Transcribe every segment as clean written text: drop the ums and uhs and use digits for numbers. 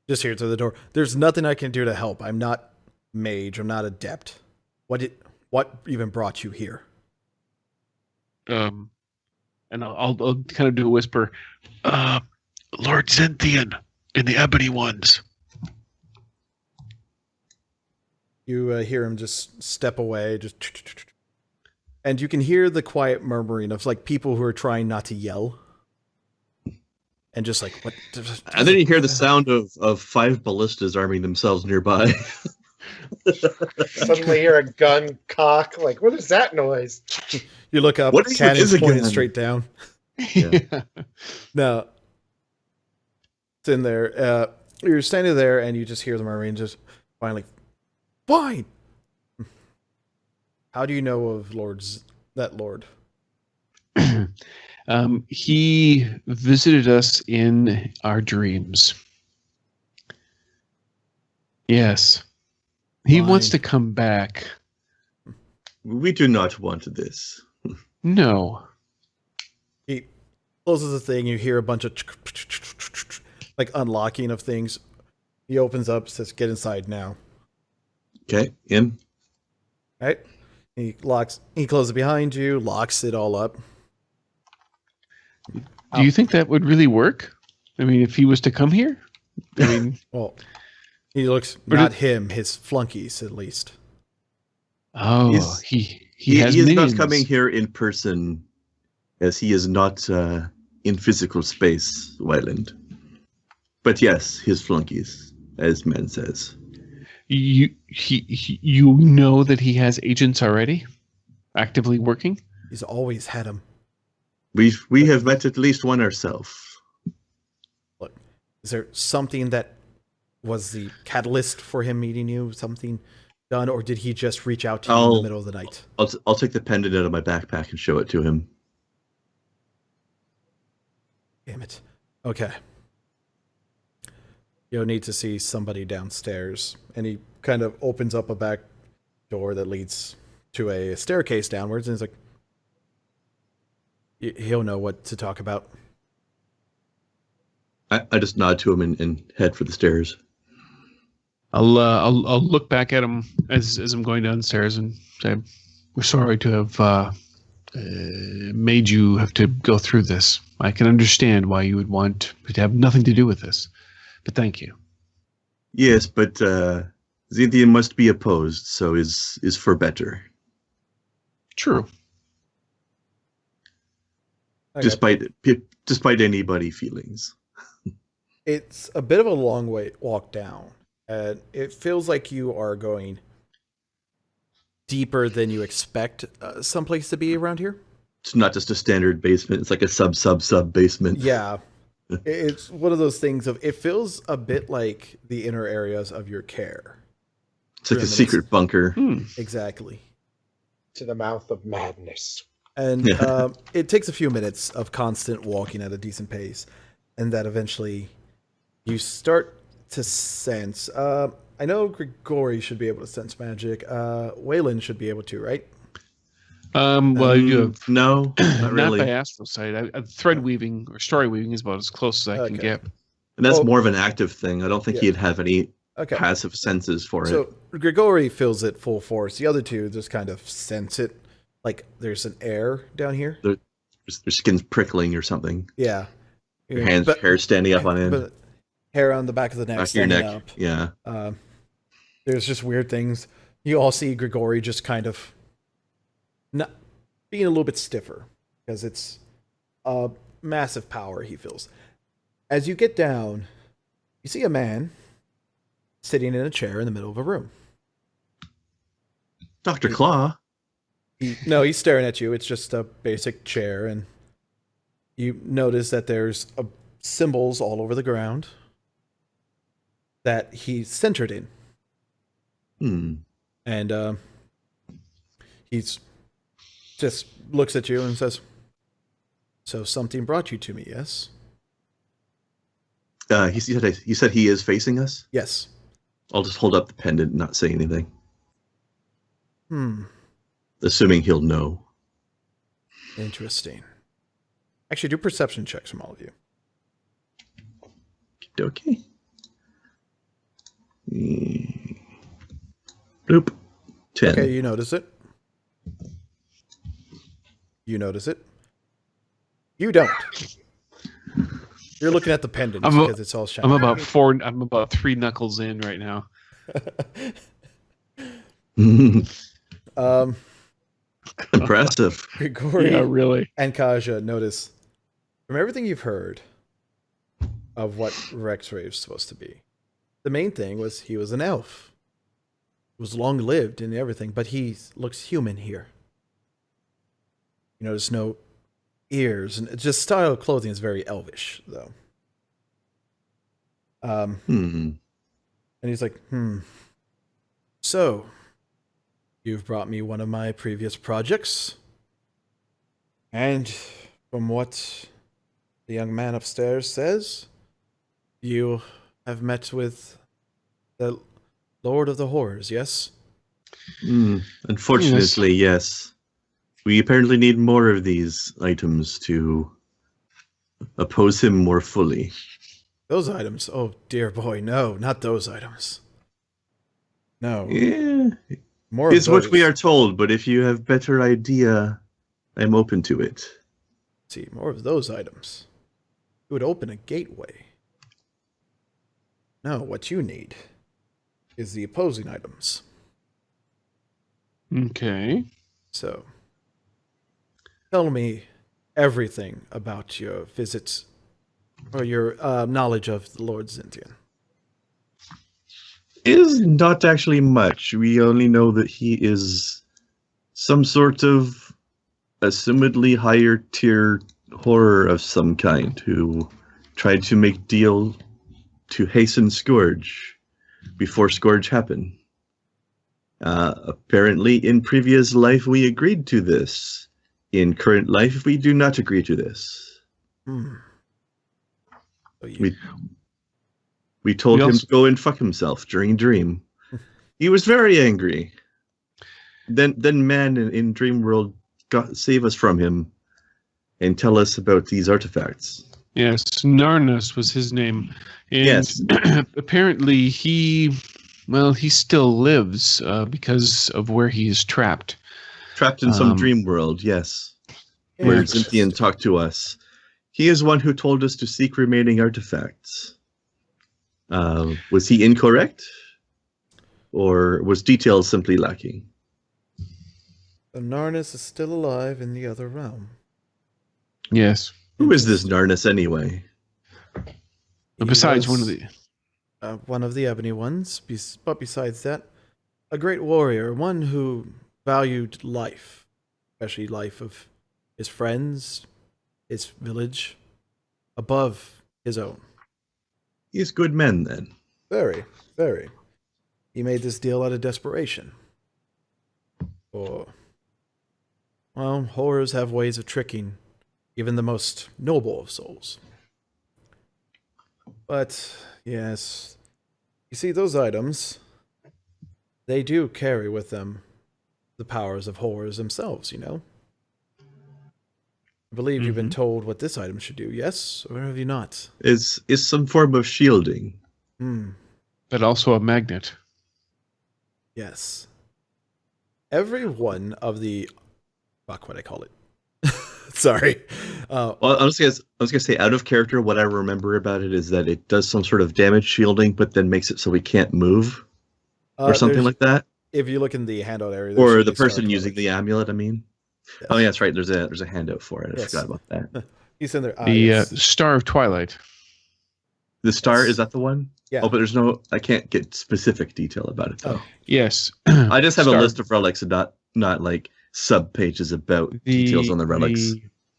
Just here to the door. There's nothing I can do to help. I'm not mage. I'm not adept. What even brought you here? And I'll kind of do a whisper. Lord Zenthian and the Ebony Ones. You hear him just step away, and you can hear the quiet murmuring of like people who are trying not to yell, and just like what. And then you hear the sound of 5 ballistas arming themselves nearby. Suddenly hear a gun cock. Like, what is that noise? You look up, cannon's pointing straight down. Yeah. No, it's in there. You're standing there, and you just hear the Marine just finally, fine. How do you know of that Lord? He visited us in our dreams. Yes. He wants to come back. We do not want this. No. He closes the thing. You hear a bunch of like unlocking of things. He opens up, says, "Get inside now." Okay, in. Right? He closes it behind you, locks it all up. Do you think that would really work? I mean, if he was to come here? I mean, well, he looks, not him, his flunkies at least. Oh, he has is minions. not coming here in person, as he is not in physical space, Wyland. But yes, his flunkies, as man says. You know that he has agents already, actively working. He's always had them. We have met at least one ourselves. Look, is there something that was the catalyst for him meeting you? Something done, or did he just reach out to you in the middle of the night? I'll take the pendant out of my backpack and show it to him. Damn it. Okay. You'll need to see somebody downstairs. And he kind of opens up a back door that leads to a staircase downwards, and he's like, he'll know what to talk about. I just nod to him and head for the stairs. I'll look back at him as I'm going downstairs and say, "We're sorry to have made you have to go through this. I can understand why you would want to have nothing to do with this, but thank you." Yes, but Zinthian must be opposed, so is for better. True. Okay. Despite anybody feelings. It's a bit of a long walk down. And it feels like you are going deeper than you expect someplace to be around here. It's not just a standard basement. It's like a sub basement. Yeah. It's one of those things of, it feels a bit like the inner areas of your care. It's like a secret bunker. Exactly. To the mouth of madness. And it takes a few minutes of constant walking at a decent pace. And that eventually you start to sense. I know Grigori should be able to sense magic. Waylon should be able to, right? Well, you have no, not really. Not by astral sight. Thread weaving or story weaving is about as close as I can get. And that's more of an active thing. I don't think he'd have any passive senses for it. So Grigori feels it full force. The other two just kind of sense it. Like there's an air down here. Their skin's prickling or something. Yeah. Your hair standing up on end. But hair on the back of the neck. Back of your neck. Up. Yeah. There's just weird things. You all see Grigori just kind of not being a little bit stiffer because it's a massive power he feels. As you get down, you see a man sitting in a chair in the middle of a room. Dr. Claw? No, he's staring at you. It's just a basic chair, and you notice that there's symbols all over the ground that he's centered in. And he's just looks at you and says, "So something brought you to me, yes?" He said he is facing us? Yes. I'll just hold up the pendant and not say anything. Assuming he'll know. Interesting. Actually, do perception checks from all of you. Okay. Nope. 10. Okay, you notice it. You notice it. You don't. You're looking at the pendant I'm a- because it's all shiny. I'm about 3 knuckles in right now. Impressive. Grigori Yeah, really. and Kaja notice from everything you've heard of what Rexray is supposed to be. The main thing was he was an elf. He was long lived and everything, but he looks human here. You notice no ears, and just style of clothing is very elvish, though. And he's like, So, you've brought me one of my previous projects, and from what the young man upstairs says, you have met with the Lord of the Horrors, yes? Unfortunately, yes. We apparently need more of these items to oppose him more fully. Those items? Oh, dear boy, no, not those items. No. Yeah. More It's of what those. we are told, but if you have better idea, I'm open to it. See, more of those items. It would open a gateway. No, what you need is the opposing items. Okay. So, tell me everything about your visits or your knowledge of the Lord Zintian. Is not actually much. We only know that he is some sort of assumedly higher tier horror of some kind who tried to make deal to hasten Scourge before Scourge happened. Apparently, in previous life, we agreed to this. In current life, we do not agree to this. So you, We told We him also- to go and fuck himself during Dream. He was very angry. Then man in Dream World save us from him and tell us about these artifacts. Yes, Narnus was his name. And Yes. apparently he still lives because of where he is trapped. Trapped in some dream world, yes. Where Zintian talked to us. He is one who told us to seek remaining artifacts. Was he incorrect? Or was detail simply lacking? So Narnus is still alive in the other realm. Yes. Who is this Narnus anyway? He Besides was, one of the Ebony Ones, but besides that, a great warrior, one who valued life, especially life of his friends, his village, above his own. He's good men then. Very, very. He made this deal out of desperation. Well, horrors have ways of tricking even the most noble of souls. But, yes, you see, those items, they do carry with them the powers of horrors themselves, you know? I believe you've been told what this item should do, yes? Or have you not? Is some form of shielding. but also a magnet. Yes. Every one of the... Fuck, what I call it. Sorry. Well, I was gonna say, out of character, what I remember about it is that it does some sort of damage shielding, but then makes it so we can't move, or something like that. If you look in the handout area, there Or should the be star person using the colors. amulet. I mean, Yes. oh yeah, that's right. There's a handout for it. I Yes. forgot about that. He's in there. The Star of Twilight. The star, Yes. is that the one? Yeah. Oh, but there's no. I can't get specific detail about it though. Oh. Yes. I just have a Star- list of relics and not like sub pages about details on the relics.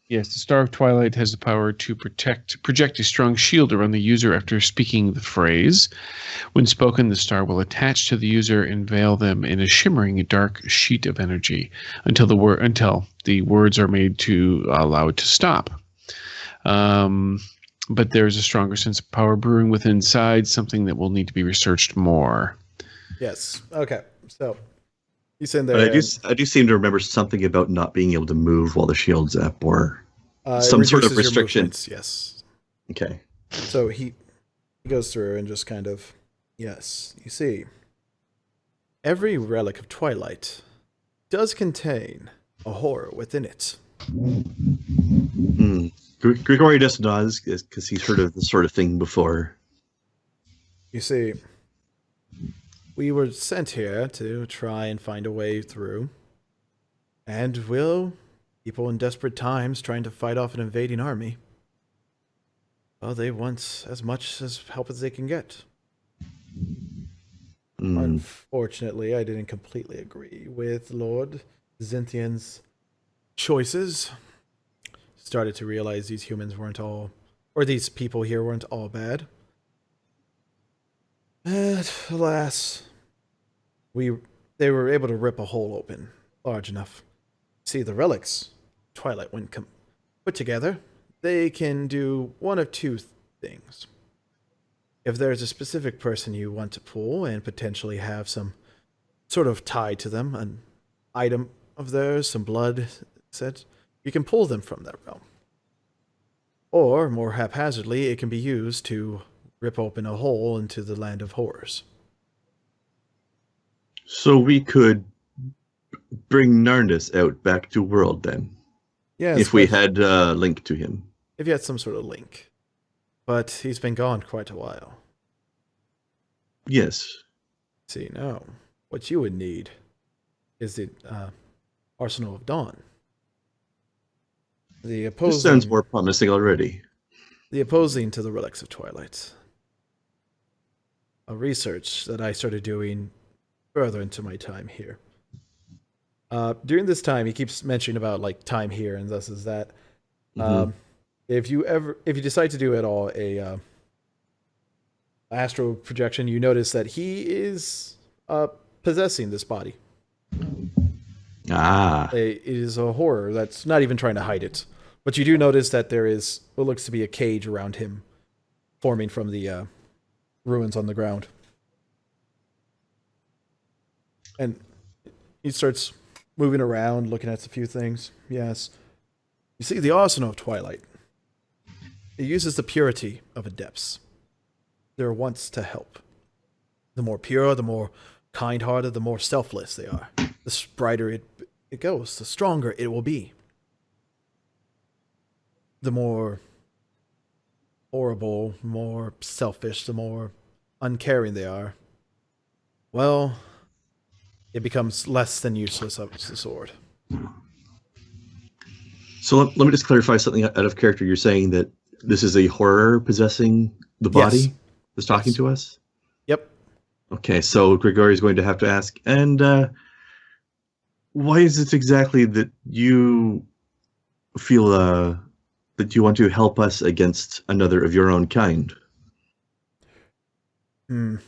Yes, the Star of Twilight has the power to project a strong shield around the user after speaking the phrase. When spoken, the star will attach to the user and veil them in a shimmering dark sheet of energy until the words are made to allow it to stop. But there's a stronger sense of power brewing within inside, something that will need to be researched more. Yes. Okay. So he's in there. But I do seem to remember something about not being able to move while the shield's up, or it some sort of reduces your restriction. movements, yes. Okay. So he goes through and just kind of Yes, you see, every relic of Twilight does contain a horror within it. Grigori just nods because he's heard of this sort of thing before. You see, we were sent here to try and find a way through. And people in desperate times trying to fight off an invading army, well, they want as much as help as they can get. Unfortunately, I didn't completely agree with Lord Zynthian's choices. Started to realize these humans weren't all, or these people here weren't all bad. And alas, they were able to rip a hole open large enough. See, the relics, Twilight, when put together, they can do one of two things. If there's a specific person you want to pull and potentially have some sort of tie to them, an item of theirs, some blood, etc., you can pull them from that realm. Or, more haphazardly, it can be used to rip open a hole into the land of horrors. So we could bring Narnis out back to world then? Yes, if we had a link to him. If you had some sort of link. But he's been gone quite a while. Yes. See, now, what you would need is the Arsenal of Dawn. The opposing, This sounds more promising already. The opposing to the Relics of Twilight. A research that I started doing further into my time here. During this time, he keeps mentioning about like time here and this is that. If you decide to do at all a astral projection, you notice that he is possessing this body. It is a horror that's not even trying to hide it. But you do notice that there is what looks to be a cage around him forming from the ruins on the ground. And he starts moving around, looking at a few things. Yes. You see, the Arsenal of Twilight. It uses the purity of adepts. Their wants to help. The more pure, the more kind-hearted, the more selfless they are. The brighter it goes, the stronger it will be. The more horrible, more selfish, the more uncaring they are, well, it becomes less than useless as a sword. So let me just clarify something out of character. You're saying that this is a horror possessing the body? Yes. That's talking to us? Yep. Okay, so Grigori is going to have to ask, and why is it exactly that you feel that you want to help us against another of your own kind? I'm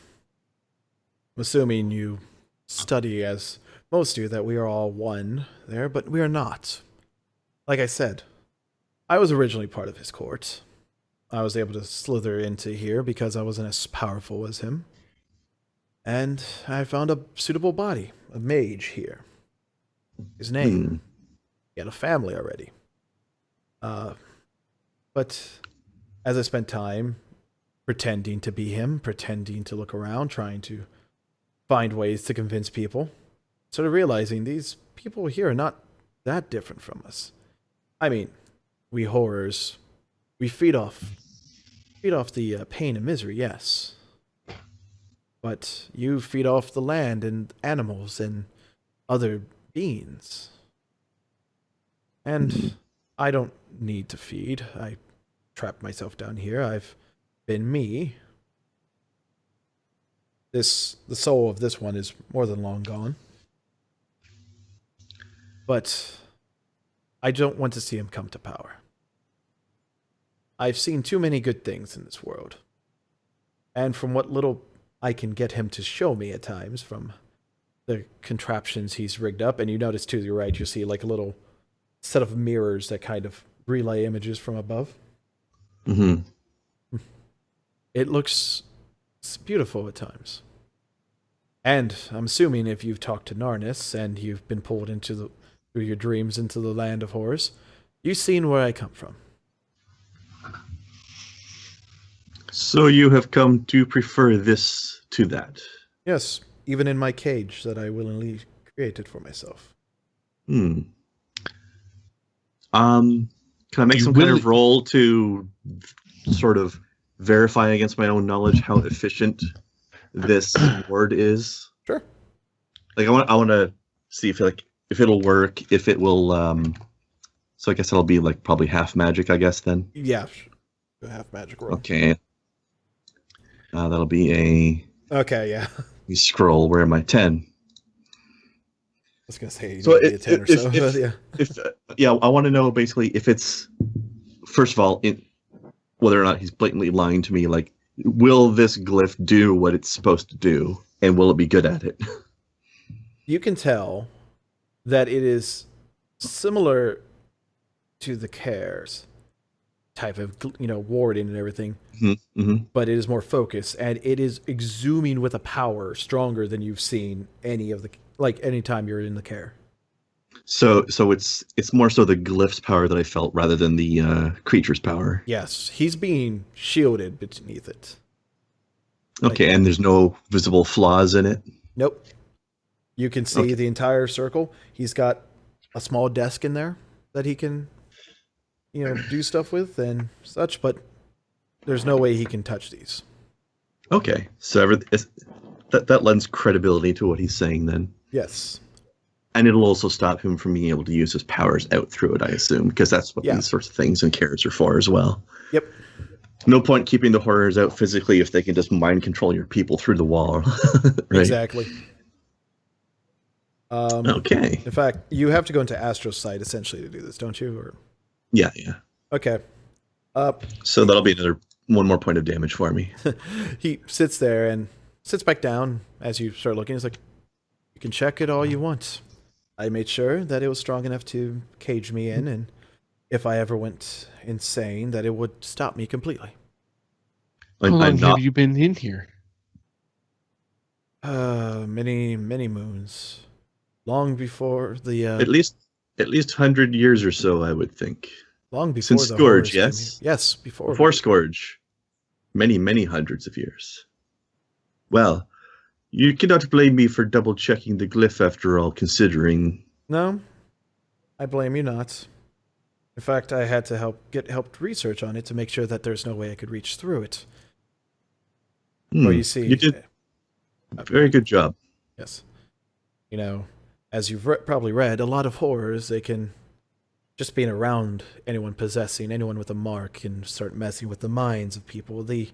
assuming you study, as most do, that we are all one there, but we are not. Like I said, I was originally part of his court. I was able to slither into here because I wasn't as powerful as him. And I found a suitable body, a mage here. His name. He had a family already. But as I spent time pretending to be him, pretending to look around, trying to find ways to convince people, started realizing these people here are not that different from us. I mean, we horrors, we feed off the pain and misery, yes. But you feed off the land and animals and other beings. And I don't need to feed. I trapped myself down here. I've been me. The soul of this one is more than long gone. But I don't want to see him come to power. I've seen too many good things in this world. And from what little I can get him to show me at times from the contraptions he's rigged up, and you notice to your right, you see like a little set of mirrors that kind of relay images from above. It looks beautiful at times. And I'm assuming if you've talked to Narnis and you've been pulled through your dreams into the land of horrors, you've seen where I come from. So you have come to prefer this to that. Yes, even in my cage that I willingly created for myself. Hmm. Can I make You some kind will- of roll to sort of verify against my own knowledge how efficient this ward is? Sure. Like I want to see if it'll work, if it will. So I guess it'll be like probably half magic, I guess then. Yeah. Go half magic roll. Okay. That'll be Okay, yeah. a scroll. Where am I? 10. I was gonna say So maybe a 10 or so. But yeah. Yeah, I want to know basically if it's first of all whether or not he's blatantly lying to me. Like, will this glyph do what it's supposed to do, and will it be good at it? You can tell that it is similar to the cares type of warding and everything, but it is more focused and it is exhuming with a power stronger than you've seen any time you're in the care. So it's more so the glyph's power that I felt rather than the creature's power. Yes, he's being shielded beneath it. Okay, and there's no visible flaws in it. Nope. You can see the entire circle. He's got a small desk in there that he can, do stuff with and such, but there's no way he can touch these. Okay, so that lends credibility to what he's saying then. Yes. And it'll also stop him from being able to use his powers out through it, I assume, because that's what these sorts of things and carrots are for as well. Yep. No point keeping the horrors out physically if they can just mind control your people through the wall. Right? Exactly. Okay. In fact, you have to go into Astro's site essentially to do this, don't you? Or Yeah. okay. So that'll be another one more point of damage for me. He sits there and sits back down as you start looking. He's like, "You can check it all you want. I made sure that it was strong enough to cage me in, and if I ever went insane, that it would stop me completely." How long have you been in here? Many moons. Long before the at least 100 years or so, I would think. long before Since the Scourge, horrors came yes? here. Yes, before Scourge. Many hundreds of years. Well, you cannot blame me for double checking the glyph after all, considering. No, I blame you not. In fact, I had to help research on it to make sure that there's no way I could reach through it. Well, you see, You did a very good job. Yes. As you've probably read, a lot of horrors, they can just being around anyone possessing, anyone with a mark, can start messing with the minds of people, the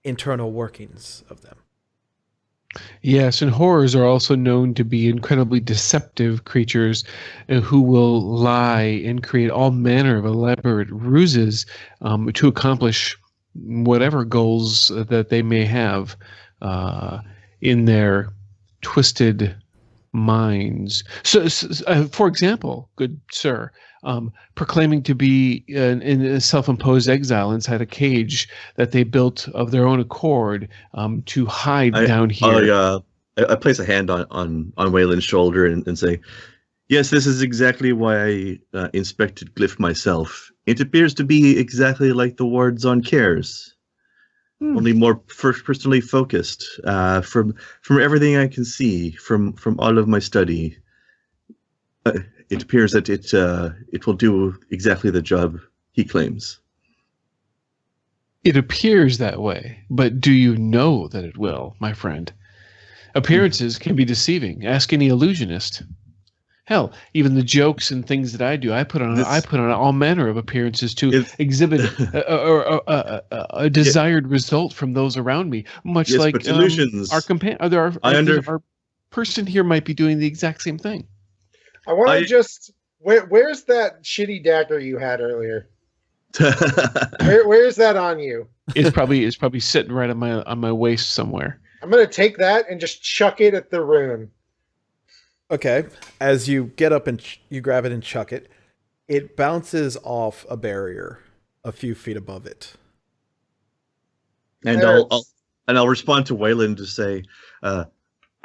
internal workings of them. Yes, and horrors are also known to be incredibly deceptive creatures who will lie and create all manner of elaborate ruses to accomplish whatever goals that they may have in their twisted minds. So, for example, good sir, proclaiming to be in a self-imposed exile inside a cage that they built of their own accord to hide down here. I place a hand on Waylon's shoulder and say, "Yes, this is exactly why I inspected Glyph myself. It appears to be exactly like the wards on Cares. Only more personally focused. From everything I can see, from all of my study, it appears that it will do exactly the job he claims." It appears that way, but do you know that it will, my friend? Appearances can be deceiving. Ask any illusionist. Hell, even the jokes and things that I do, I put on all manner of appearances to exhibit a desired result from those around me. Much yes, like but illusions. Our person here might be doing the exact same thing. I want to just where's that shitty dagger you had earlier? Where's that on you? It's probably sitting right on my waist somewhere. I'm gonna take that and just chuck it at the rune. Okay. As you get up and you grab it and chuck it, it bounces off a barrier a few feet above it. And I'll respond to Waylon to say, I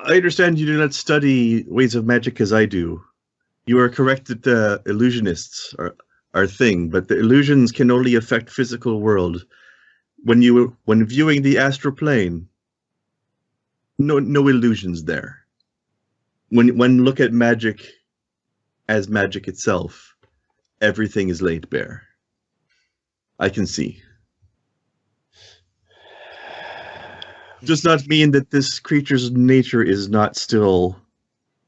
understand you do not study ways of magic as I do. You are correct that the illusionists are a thing, but the illusions can only affect physical world. When viewing the astral plane, no illusions there. When look at magic as magic itself, everything is laid bare. I can see. Does not mean that this creature's nature is not still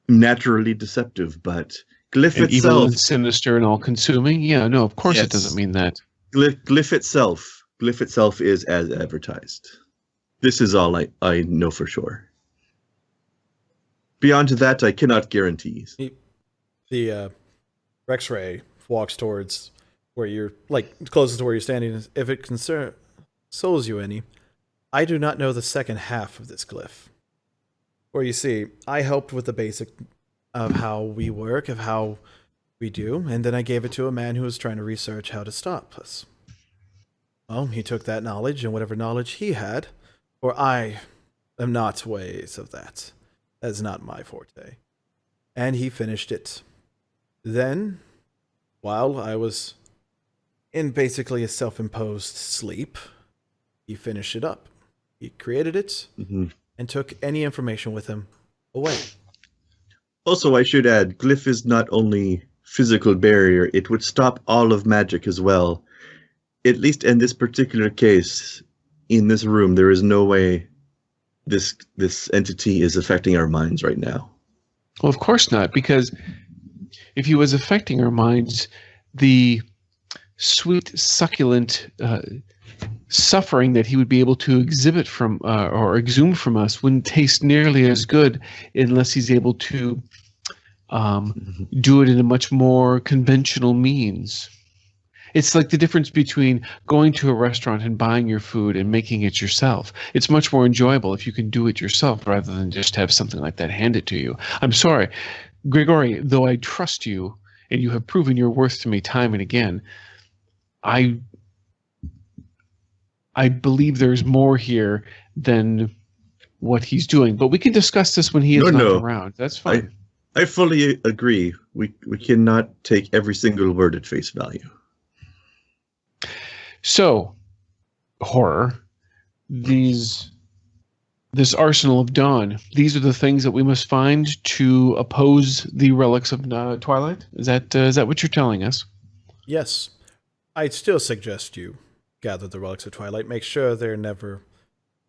naturally deceptive, but glyph And evil itself, and sinister and all-consuming? Yeah, no, of course Yes. it doesn't mean that. glyph itself is as advertised. This is all I know for sure. Beyond that, I cannot guarantee. The Rex-ray walks towards where you're, like, closest to where you're standing. If it consoles you any, I do not know the second half of this glyph. Where you see, I helped with the basic of how we work, of how we do, and then I gave it to a man who was trying to research how to stop us. Well, he took that knowledge and whatever knowledge he had, for I am not ways of that. That is not my forte. And he finished it. Then, while I was in basically a self-imposed sleep, he finished it up. He created it and took any information with him away. Also, I should add, glyph is not only physical barrier, it would stop all of magic as well. At least in this particular case, in this room, there is no way this entity is affecting our minds right now. Well, of course not, because if he was affecting our minds, the sweet, succulent suffering that he would be able to exhibit from or exhume from us wouldn't taste nearly as good unless he's able to do it in a much more conventional means. It's like the difference between going to a restaurant and buying your food and making it yourself. It's much more enjoyable if you can do it yourself rather than just have something like that handed to you. I'm sorry, Grigori, though I trust you and you have proven your worth to me time and again, I believe there's more here than what he's doing. But we can discuss this when he is not around. That's fine. I fully agree. We cannot take every single word at face value. So, horror, this arsenal of dawn, these are the things that we must find to oppose the relics of Twilight? Is that what you're telling us? Yes. I'd still suggest you gather the relics of Twilight. Make sure they're never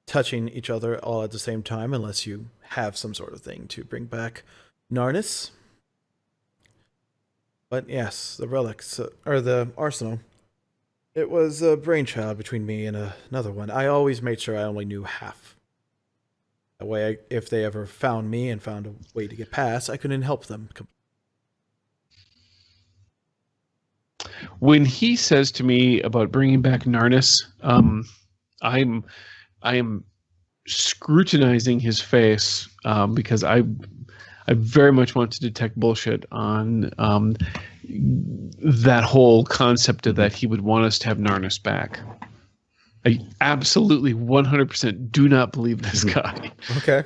touching each other all at the same time unless you have some sort of thing to bring back Narnis. But yes, the relics, or the arsenal, it was a brainchild between me and another one. I always made sure I only knew half. That way, if they ever found me and found a way to get past, I couldn't help them. When he says to me about bringing back Narnis, I am scrutinizing his face because I very much want to detect bullshit on that whole concept of that he would want us to have Narnis back. I absolutely 100% do not believe this guy. Okay.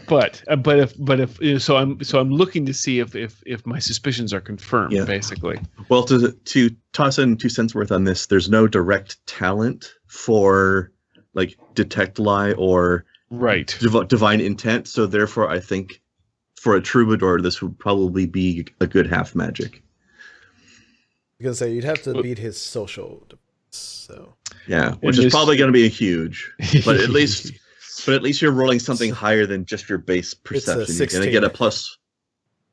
But if so I'm looking to see if my suspicions are confirmed, basically. Well, to toss in 2 cents worth on this, there's no direct talent for like detect lie or divine intent. So therefore, I think for a troubadour, this would probably be a good half magic. Because you'd have to beat his social defense, so yeah, which is probably going to be a huge. But at least you're rolling something higher than just your base perception. You're going to get a plus.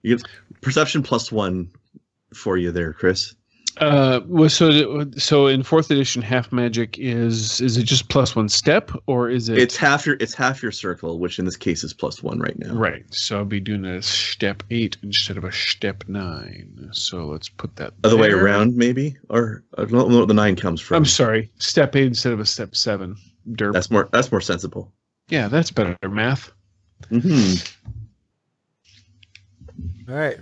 You get perception +1 for you there, Chris. Well, so in 4th edition, half magic is it just +1 step, or is it? It's half your circle, which in this case is +1 right now. Right. So I'll be doing a step 8 instead of a step 9. So let's put that other way around, maybe, or I don't know what the 9 comes from. I'm sorry, step 8 instead of a step 7. Derp. That's more sensible. Yeah, that's better math. Mm-hmm. All right.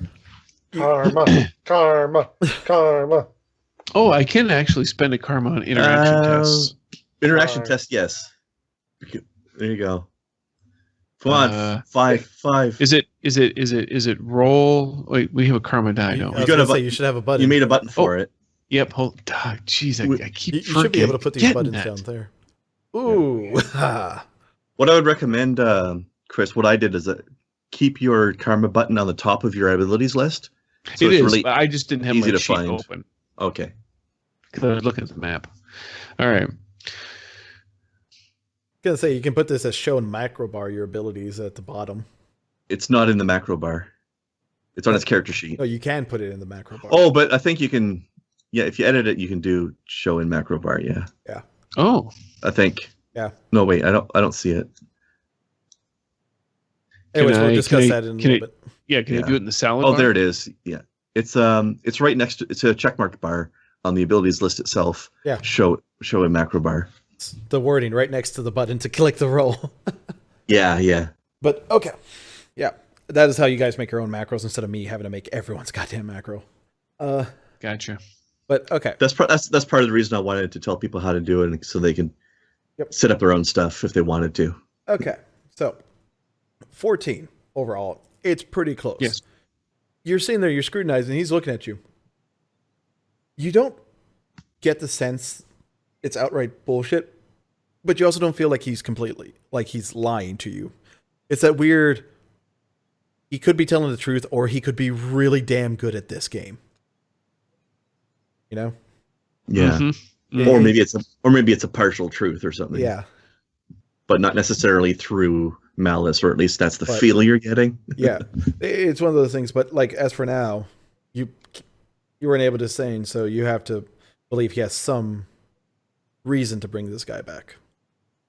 Karma. Oh, I can actually spend a karma on interaction tests. Interaction test, yes. There you go. Come on, five. Is it roll? Wait, we have a karma die, don't we? You should have a button. You made a button for it. Yep. Hold. Jeez, I keep. You should be able to put these buttons down there. Ooh. What I would recommend, Chris, what I did is keep your karma button on the top of your abilities list. So It it's is. really I just didn't have easy my to sheet find. open Okay. because I was looking at the map. All right. Gonna say you can put this as show in macro bar your abilities at the bottom. It's not in the macro bar. It's on its character sheet. No, you can put it in the macro bar. Oh, but I think you can. Yeah, if you edit it, you can do show in macro bar. Yeah. Yeah. Oh. I think. Yeah. No, wait. I don't see it. Anyways, we'll discuss that in a little bit. Yeah, can you do it in the salad Oh, bar? there it is. Yeah. It's right next to, it's a checkmark bar on the abilities list itself. Yeah. Show in macro bar. It's the wording right next to the button to click the roll. Yeah. But okay. Yeah. That is how you guys make your own macros instead of me having to make everyone's goddamn macro. Gotcha. But okay. That's part of the reason I wanted to tell people how to do it, so they can set up their own stuff if they wanted to. Okay. So 14 overall. It's pretty close. Yes. You're sitting there, you're scrutinizing, he's looking at you. You don't get the sense it's outright bullshit, but you also don't feel like he's lying to you. It's that weird, he could be telling the truth or he could be really damn good at this game. You know? Yeah. Mm-hmm. Or maybe it's a partial truth or something. Yeah. But not necessarily through malice, or at least that's the feeling you're getting. Yeah. It's one of those things, but like as for now, you weren't able to say, so you have to believe he has some reason to bring this guy back.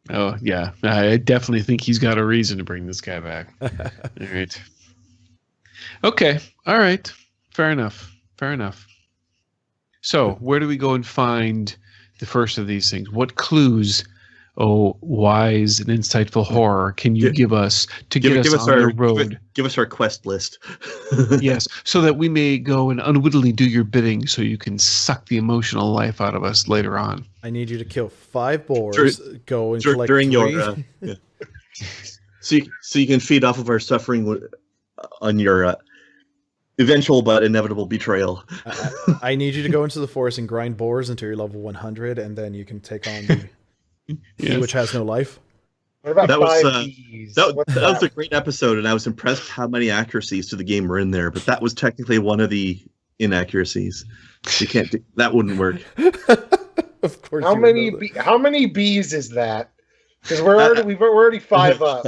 Oh, yeah. I definitely think he's got a reason to bring this guy back. All right. Okay. All right. Fair enough. So, where do we go and find the first of these things? What clues, wise and insightful horror, can you give us to get us on the road? Give us our quest list. Yes, so that we may go and unwittingly do your bidding so you can suck the emotional life out of us later on. I need you to kill 5 boars, go and collect during 3. your so you can feed off of our suffering on your eventual but inevitable betrayal. I need you to go into the forest and grind boars until you're level 100, and then you can take on the which has no life. What about that 5 bees? That was a great episode, and I was impressed how many accuracies to the game were in there. But that was technically one of the inaccuracies. You can't do that. Wouldn't work. Of course. How many bees is that? Because we're already 5 up.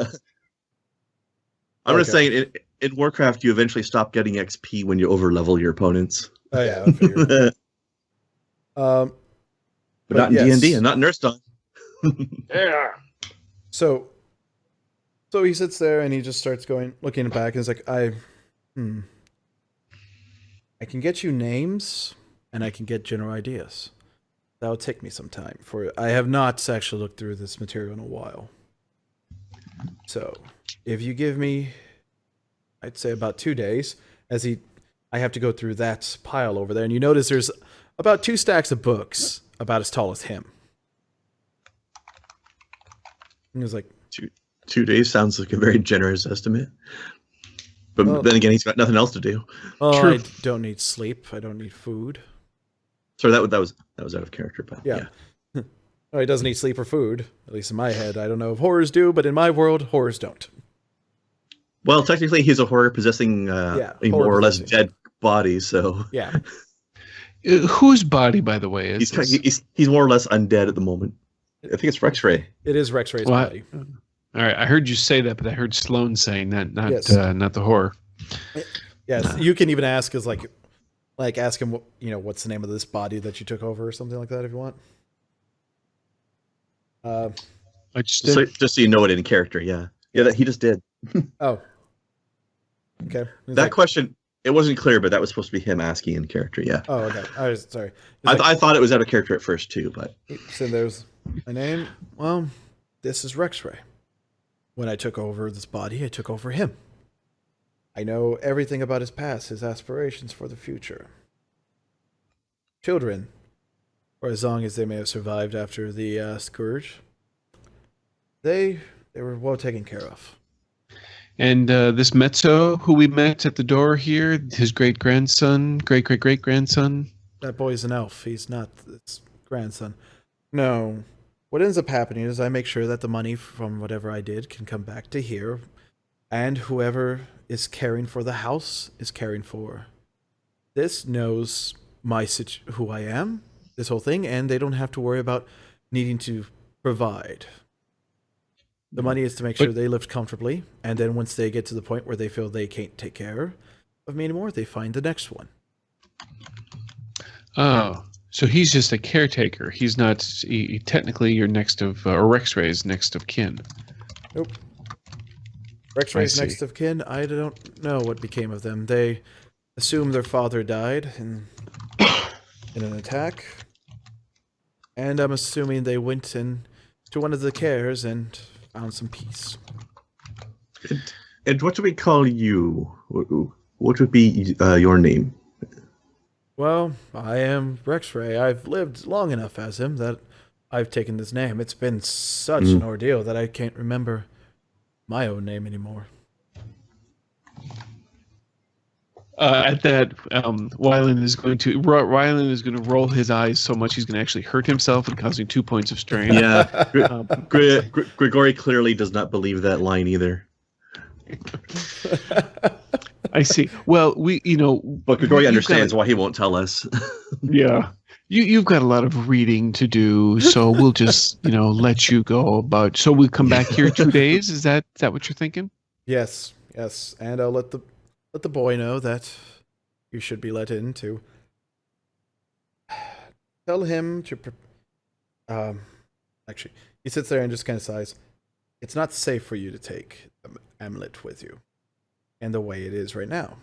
I'm just saying, in Warcraft, you eventually stop getting XP when you overlevel your opponents. Oh yeah, I figured. But not in D&D and not in Earthdawn. Yeah. So he sits there and he just starts looking back, and he's like, I can get you names and I can get general ideas. That'll take me some time, for I have not actually looked through this material in a while. So if you give me, I'd say about 2 days, I have to go through that pile over there, and you notice there's about 2 stacks of books about as tall as him. And he was like, 2 days sounds like a very generous estimate. But then again, he's got nothing else to do. Oh, true. I don't need sleep. I don't need food. Sorry, that was out of character, but yeah. Oh, he doesn't eat sleep or food. At least in my head. I don't know if horrors do, but in my world, horrors don't. Well, technically, he's a horror possessing a more or less dead body. So yeah. Whose body, by the way, is he's more or less undead at the moment. I think it's Rexray. It is Rexray's body. All right, I heard you say that, but I heard Sloan saying that, not the horror. Yes, you can even ask ask him what's the name of this body that you took over or something like that if you want. Just so you know it in character, yeah, that he just did. Oh, okay. That question, it wasn't clear, but that was supposed to be him asking in character. Yeah. Oh, okay. I was sorry. I thought it was out of character at first too, but so there's my name. Well, this is Rexray. When I took over this body, I took over him. I know everything about his past, his aspirations for the future. Children, for as long as they may have survived after the scourge, they were well taken care of. And this Mezzo, who we met at the door here, his great-grandson, great-great-great-grandson? That boy's an elf. He's not its grandson. No. What ends up happening is I make sure that the money from whatever I did can come back to here And whoever is caring for the house is caring for this knows who I am, this whole thing, and they don't have to worry about needing to provide. The money is to make sure they live comfortably, and then once they get to the point where they feel they can't take care of me anymore, they find the next one. Oh, so he's just a caretaker. He's not technically your next of, or Rexray's next of kin. Nope. Rexray's next of kin, I don't know what became of them. They assume their father died in an attack, and I'm assuming they went in to one of the cares and found some peace. And what do we call you? What would be your name? Well, I am Rexray. I've lived long enough as him that I've taken this name. It's been such an ordeal that I can't remember my own name anymore. At that, Wyland is going to roll his eyes so much he's going to actually hurt himself and causing 2 points of strain. Yeah, Grigori clearly does not believe that line either. I see. Well, but Grigori understands why he won't tell us. Yeah, you've got a lot of reading to do, so we'll just let you go about. So we'll come back here 2 days. Is that what you're thinking? Yes, and I'll let the boy know that you should be let in to tell him to. Actually, he sits there and just kind of sighs. It's not safe for you to take the amulet with you, and the way it is right now.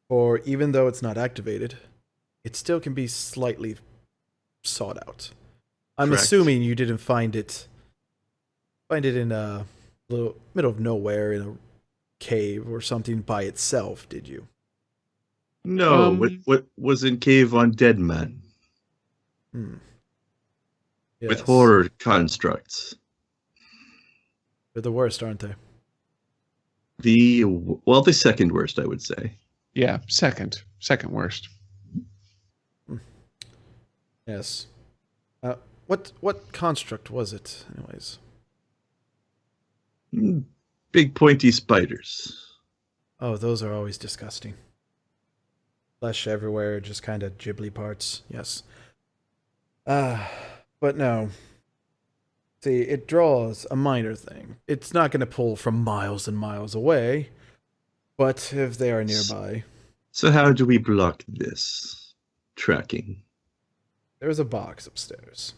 For even though it's not activated, it still can be slightly sought out. I'm Correct. assuming you didn't find it in a little middle of nowhere in a cave or something by itself, did you? No, what was in Cave on Dead Man? Yes. With horror constructs. They're the worst, aren't they? The second worst, I would say. Yeah, second worst. Yes. What construct was it, anyways? Big pointy spiders. Oh, those are always disgusting. Flesh everywhere, just kind of ghibli parts. Yes. But no. See, it draws a minor thing. It's not going to pull from miles and miles away, but if they are nearby. So how do we block this tracking? There's a box upstairs.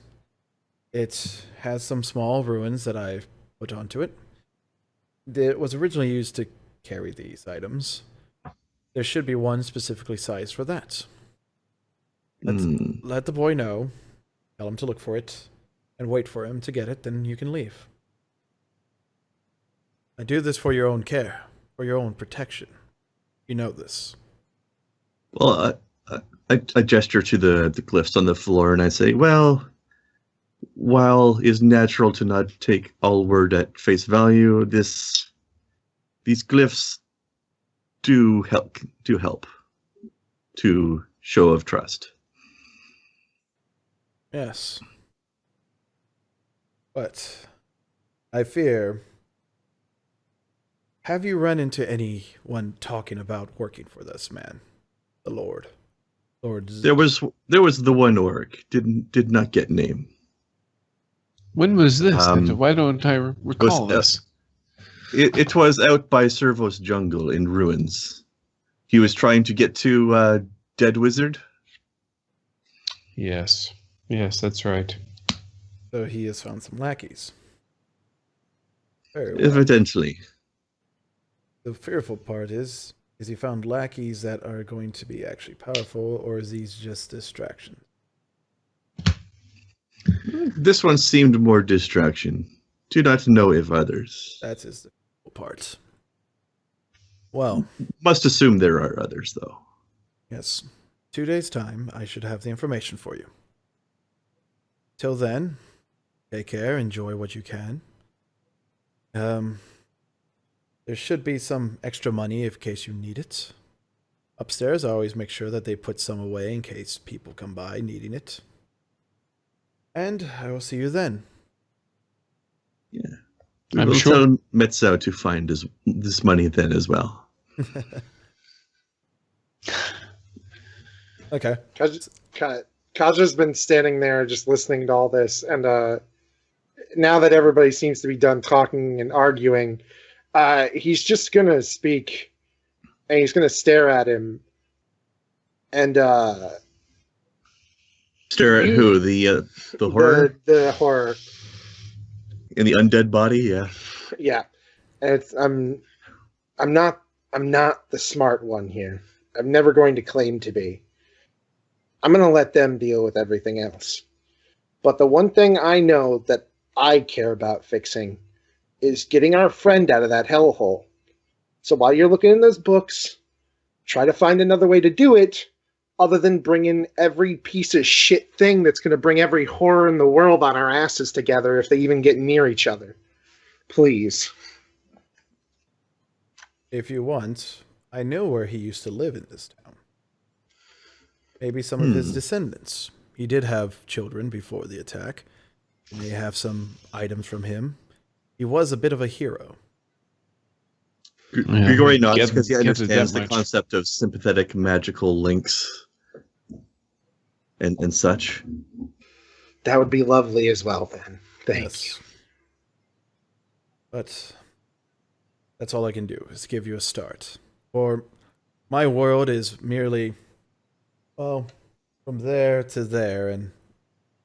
It has some small ruins that I've put onto it. It was originally used to carry these items. There should be one specifically sized for that. Let the boy know. Tell him to look for it. And wait for him to get it, then you can leave. I do this for your own care, for your own protection. You know this. Well, I gesture to the glyphs on the floor and I say, well, while it's natural to not take all word at face value, these glyphs do help to show of trust. Yes. But I fear, have you run into anyone talking about working for this man, the Lord? There was the one orc did not get name. When was this? Why don't I recall this? It was out by Servos Jungle in ruins. He was trying to get to Dead Wizard. Yes, that's right. So he has found some lackeys. Very well. Evidently. The fearful part is he found lackeys that are going to be actually powerful, or is these just distractions? This one seemed more distraction. Do not know if others. That's his difficult part. Well. Must assume there are others, though. Yes. 2 days' time, I should have the information for you. Till then, take care, enjoy what you can. There should be some extra money in case you need it. Upstairs, I always make sure that they put some away in case people come by needing it. And I will see you then. Yeah. I'm We'll sure. tell Metzo to find this money then as well. Okay. Kaja's been standing there just listening to all this, and now that everybody seems to be done talking and arguing, he's just gonna speak, and he's gonna stare at him, and Stare at who? The horror the horror, in the undead body. Yeah. yeah. And I'm not the smart one here. I'm never going to claim to be. I'm going to let them deal with everything else. But the one thing I know that I care about fixing is getting our friend out of that hellhole. So while you're looking in those books, try to find another way to do it other than bring in every piece of shit thing that's going to bring every horror in the world on our asses together if they even get near each other. Please. If you want, I know where he used to live in this town. Maybe some of his descendants. He did have children before the attack. You may have some items from him. He was a bit of a hero. Grigori nods because he Get it understands that the much. concept of sympathetic magical links and such. That would be lovely as well, then. Thank you. But that's all I can do, is give you a start. For my world is merely, well, from there to there in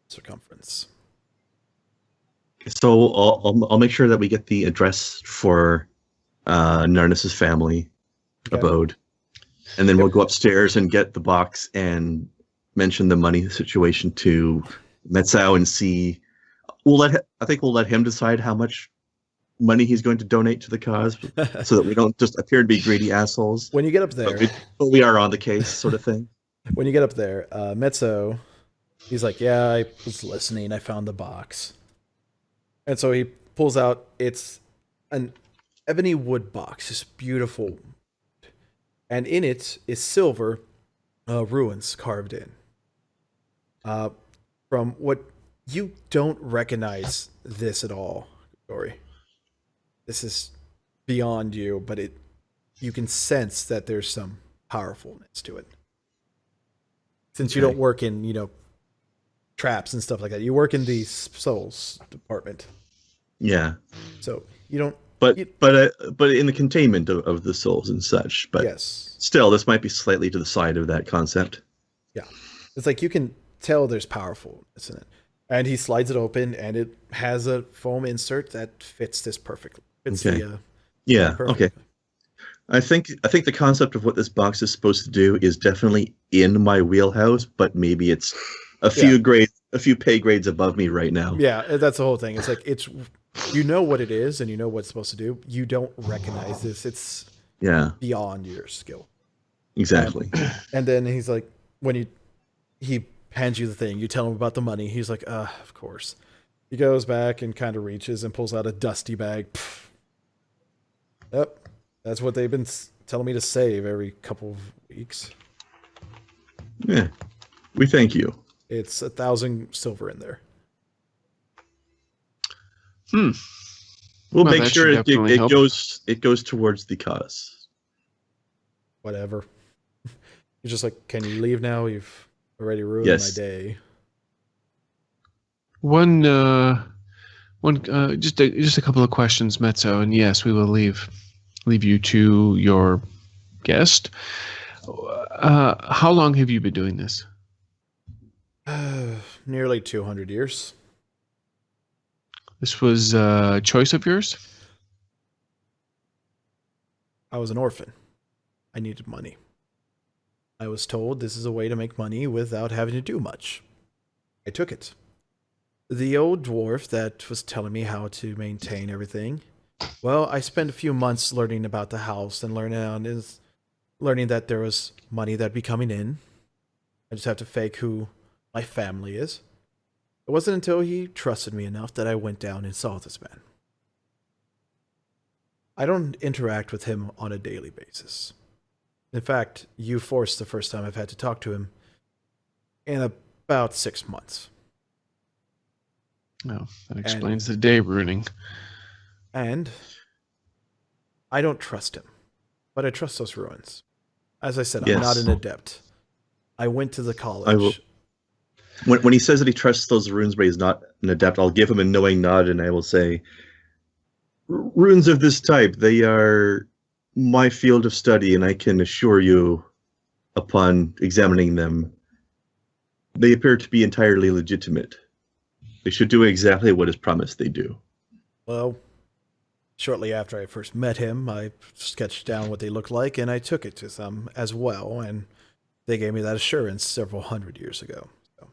circumference. So I'll make sure that we get the address for Narnis's family abode, and then we'll go upstairs and get the box and mention the money situation to Metzau and see. I think we'll let him decide how much money he's going to donate to the cause, so that we don't just appear to be greedy assholes. When you get up there, but we are on the case, sort of thing. when you get up there, Mezzo, he's like, yeah, I was listening. I found the box. And so he pulls out, it's an ebony wood box, just beautiful. And in it is silver ruins carved in. From what you don't recognize this at all, Dory. This is beyond you, but you can sense that there's some powerfulness to it. Since you don't work in, traps and stuff like that. You work in the souls department. Yeah. So you don't. But in the containment of the souls and such. But yes. Still, this might be slightly to the side of that concept. Yeah. It's like you can tell there's powerfulness in it. And he slides it open, and it has a foam insert that fits this perfectly. Okay. Okay. I think the concept of what this box is supposed to do is definitely in my wheelhouse, but maybe it's a few pay grades above me right now. Yeah, that's the whole thing. It's like you know what it is, and you know what it's supposed to do. You don't recognize this. It's beyond your skill. Exactly. And then he's like, when he hands you the thing, you tell him about the money. He's like, of course. He goes back and kind of reaches and pulls out a dusty bag. Pfft. Yep. That's what they've been telling me to save every couple of weeks. Yeah. We thank you. It's 1,000 silver in there. We'll make sure it goes towards the cause. Whatever. He's just like, can you leave now? You've already ruined my day. Just a couple of questions, Mezzo, and yes, we will leave you to your guest. How long have you been doing this? Nearly 200 years. This was a choice of yours? I was an orphan. I needed money. I was told this is a way to make money without having to do much. I took it. The old dwarf that was telling me how to maintain everything, well, I spent a few months learning about the house and learning that there was money that'd be coming in. I just have to fake who my family is. It wasn't until he trusted me enough that I went down and saw this man. I don't interact with him on a daily basis. In fact, you forced the first time I've had to talk to him in about 6 months. No, that explains the day ruining. And I don't trust him, but I trust those ruins. As I said, I'm Yes. not an adept. I went to the college. I will. When he says that he trusts those runes, but he's not an adept, I'll give him a knowing nod, and I will say, runes of this type, they are my field of study, and I can assure you, upon examining them, they appear to be entirely legitimate. They should do exactly what is promised they do. Well, shortly after I first met him, I sketched down what they looked like, and I took it to them as well, and they gave me that assurance several hundred years ago. So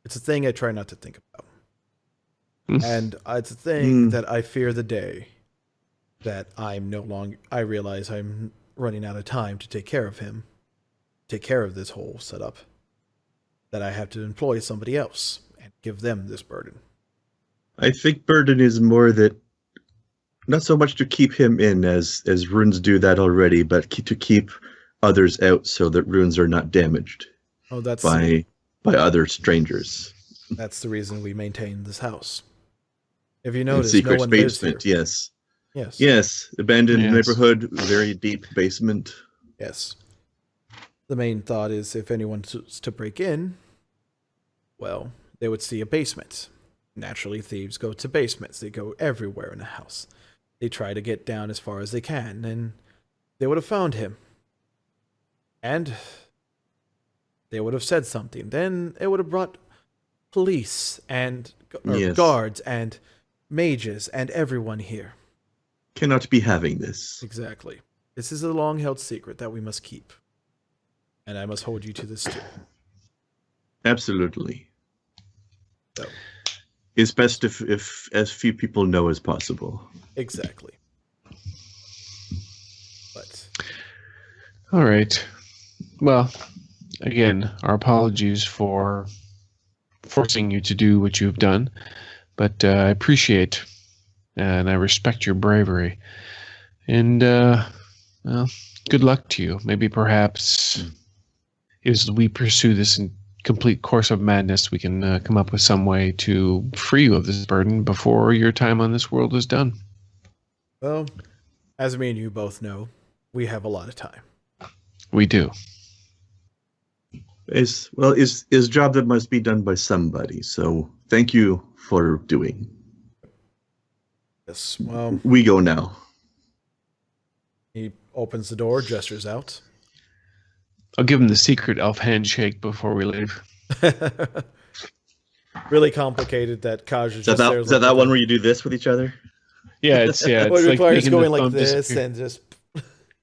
it's a thing I try not to think about. And it's a thing that I fear the day that I realize I'm running out of time to take care of him, take care of this whole setup, that I have to employ somebody else and give them this burden. I think burden is more that, not so much to keep him in as runes do that already, but to keep others out so that runes are not damaged by other strangers. That's the reason we maintain this house. If you notice, secret no one lives basement, here. Yes, abandoned Yes. neighborhood, very deep basement. Yes. The main thought is if anyone was to break in, well, they would see a basement. Naturally, thieves go to basements. They go everywhere in the house. They try to get down as far as they can, and they would have found him. And they would have said something. Then it would have brought police and guards and mages and everyone here. Cannot be having this. Exactly. This is a long-held secret that we must keep. And I must hold you to this too. Absolutely. So. It's best if as few people know as possible. Exactly. But All right. Well, again, our apologies for forcing you to do what you've done, but I appreciate and I respect your bravery. And, well, good luck to you. Maybe perhaps as we pursue this in complete course of madness, we can come up with some way to free you of this burden before your time on this world is done. well, as me and you both know, we have a lot of time. We do. Is a job that must be done by somebody. So thank you for doing. Yes. Well, We go now. he opens the door, gestures out. I'll give him the secret elf handshake before we leave. Really complicated that Kaj is just there. Is that one where you do this with each other? Yeah, it's Well, it's it like requires making going the like thumb this disappear. and just.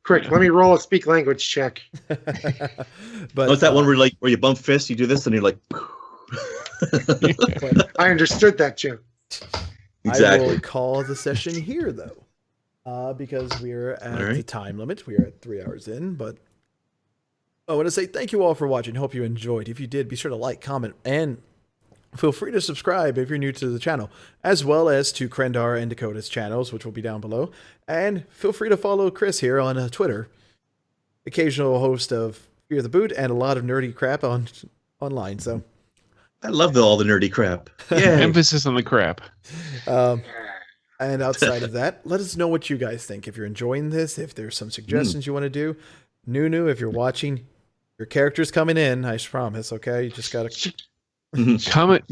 Quick, let me roll a speak language check. But What's that one where you bump fists, you do this, and you're like. I understood that joke. I Exactly. will call the session here, though, because we're at All right. the time limit. We are at 3 hours in, but I want to say thank you all for watching. Hope you enjoyed. If you did, be sure to like, comment, and feel free to subscribe if you're new to the channel, as well as to Krendar and Dakota's channels, which will be down below. And feel free to follow Chris here on Twitter, occasional host of Fear the Boot and a lot of nerdy crap online. So. I love all the nerdy crap. Yeah. Emphasis on the crap. And outside of that, let us know what you guys think. If you're enjoying this, if there's some suggestions you want to do. Nunu, if you're watching, your character's coming in, I promise, okay? You just got to...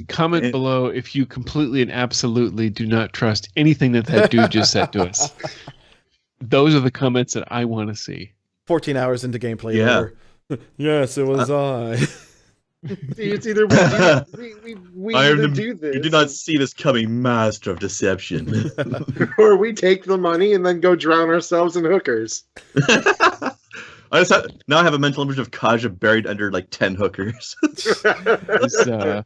Comment below if you completely and absolutely do not trust anything that dude just said to us. Those are the comments that I want to see. 14 hours into gameplay. Yeah. Later. Yes, it was I. It's either we I am either the- do this, You do not see this coming, master of deception. or we take the money and then go drown ourselves in hookers. Now I have a mental image of Kaja buried under like 10 hookers. It's,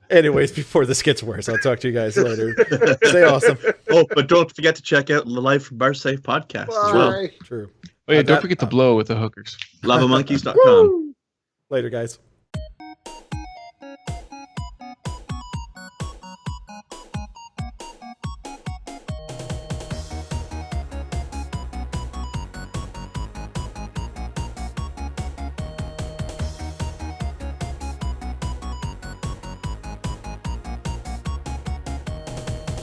Anyways, before this gets worse, I'll talk to you guys later. Stay awesome. Oh, but don't forget to check out the Life from Bar Safe podcast as well. Bye. True. oh yeah, That- don't forget to blow with the hookers. Lavamonkeys.com. Woo! Later, guys.